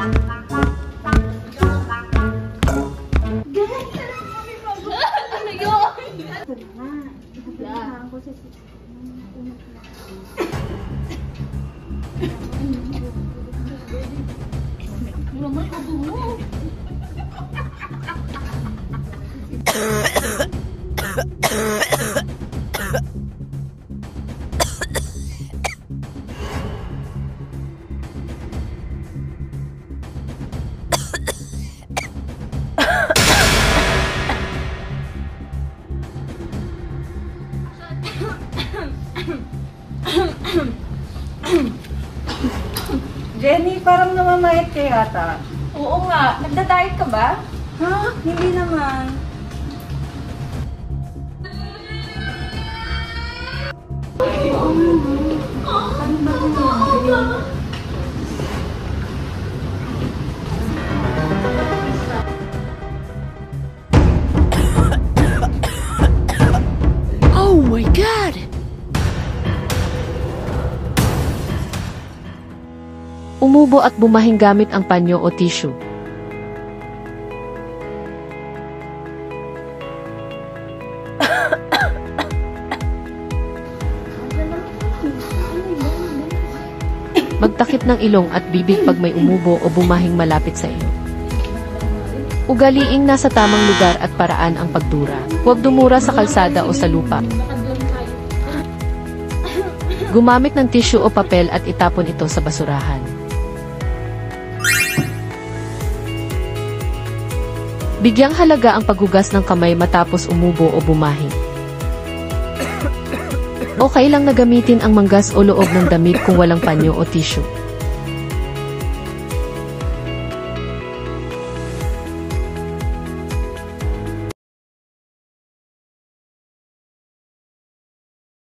Ano yun? Naman ako mo. Jenny, parang namamayat ka yata. Oo nga. Nagda-diet ka ba? Ha? Hindi naman. Oh my God! Umubo at bumahing gamit ang panyo o tissue. Magtakip ng ilong at bibig pag may umubo o bumahing malapit sa iyo. Ugaliing nasa tamang lugar at paraan ang pagdura. Huwag dumura sa kalsada o sa lupa. Gumamit ng tissue o papel at itapon ito sa basurahan. Bigyang halaga ang paghugas ng kamay matapos umubo o bumahing. Okay lang na gamitin ang manggas o loob ng damit kung walang panyo o tissue.